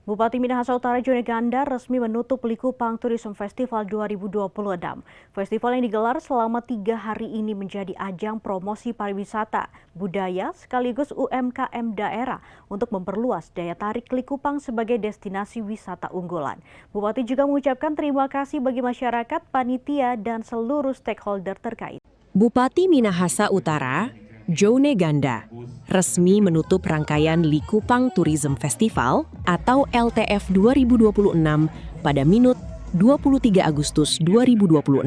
Bupati Minahasa Utara Jone Ganda resmi menutup Likupang Tourism Festival 2026. Festival yang digelar selama 3 hari ini menjadi ajang promosi pariwisata, budaya, sekaligus UMKM daerah untuk memperluas daya tarik Likupang sebagai destinasi wisata unggulan. Bupati juga mengucapkan terima kasih bagi masyarakat, panitia, dan seluruh stakeholder terkait. Bupati Minahasa Utara Jone Ganda resmi menutup rangkaian Likupang Tourism Festival atau LTF 2026 pada Minut 23 Agustus 2026.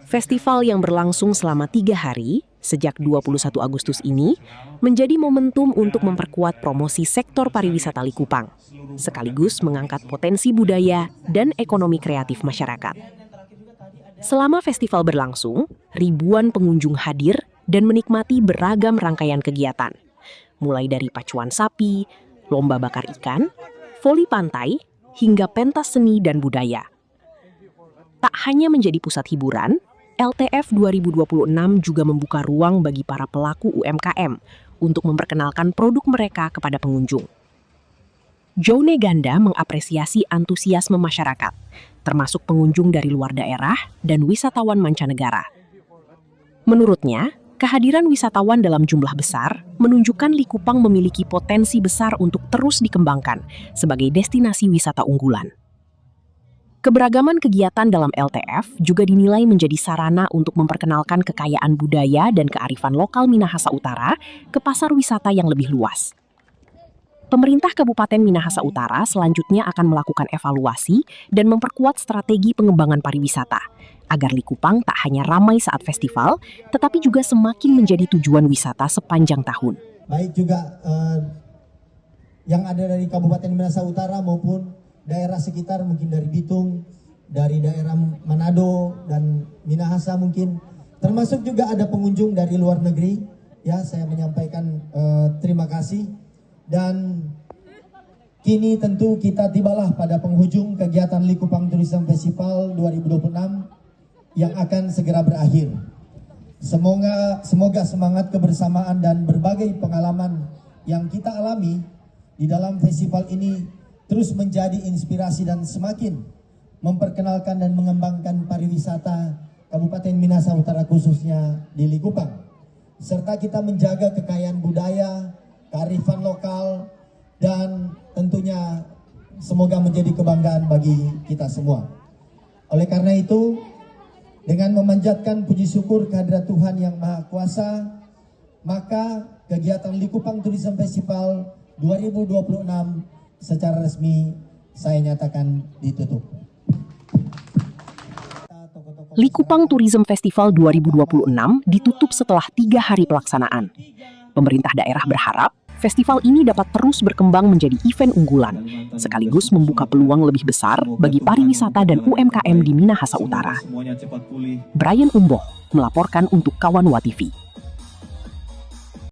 Festival yang berlangsung selama 3 hari sejak 21 Agustus ini menjadi momentum untuk memperkuat promosi sektor pariwisata Likupang, sekaligus mengangkat potensi budaya dan ekonomi kreatif masyarakat. Selama festival berlangsung, ribuan pengunjung hadir dan menikmati beragam rangkaian kegiatan, mulai dari pacuan sapi, lomba bakar ikan, voli pantai, hingga pentas seni dan budaya. Tak hanya menjadi pusat hiburan, LTF 2026 juga membuka ruang bagi para pelaku UMKM untuk memperkenalkan produk mereka kepada pengunjung. Jone Ganda mengapresiasi antusiasme masyarakat, termasuk pengunjung dari luar daerah dan wisatawan mancanegara. Menurutnya, kehadiran wisatawan dalam jumlah besar menunjukkan Likupang memiliki potensi besar untuk terus dikembangkan sebagai destinasi wisata unggulan. Keberagaman kegiatan dalam LTF juga dinilai menjadi sarana untuk memperkenalkan kekayaan budaya dan kearifan lokal Minahasa Utara ke pasar wisata yang lebih luas. Pemerintah Kabupaten Minahasa Utara selanjutnya akan melakukan evaluasi dan memperkuat strategi pengembangan pariwisata, agar Likupang tak hanya ramai saat festival, tetapi juga semakin menjadi tujuan wisata sepanjang tahun. Baik juga yang ada dari Kabupaten Minahasa Utara maupun daerah sekitar, mungkin dari Bitung, dari daerah Manado dan Minahasa mungkin, termasuk juga ada pengunjung dari luar negeri. Ya, saya menyampaikan terima kasih. Dan kini tentu kita tibalah pada penghujung kegiatan Likupang Tourism Festival 2026 yang akan segera berakhir. Semoga semangat kebersamaan dan berbagai pengalaman yang kita alami di dalam festival ini terus menjadi inspirasi dan semakin memperkenalkan dan mengembangkan pariwisata Kabupaten Minahasa Utara khususnya di Likupang. Serta kita menjaga kekayaan budaya, kearifan lokal, dan tentunya semoga menjadi kebanggaan bagi kita semua. Oleh karena itu, dengan memanjatkan puji syukur kehadirat Tuhan Yang Maha Kuasa, maka kegiatan Likupang Tourism Festival 2026 secara resmi saya nyatakan ditutup. Likupang Tourism Festival 2026 ditutup setelah 3 hari pelaksanaan. Pemerintah daerah berharap festival ini dapat terus berkembang menjadi event unggulan, sekaligus membuka peluang lebih besar bagi pariwisata dan UMKM di Minahasa Utara. Brian Umboh melaporkan untuk Kawan WA TV.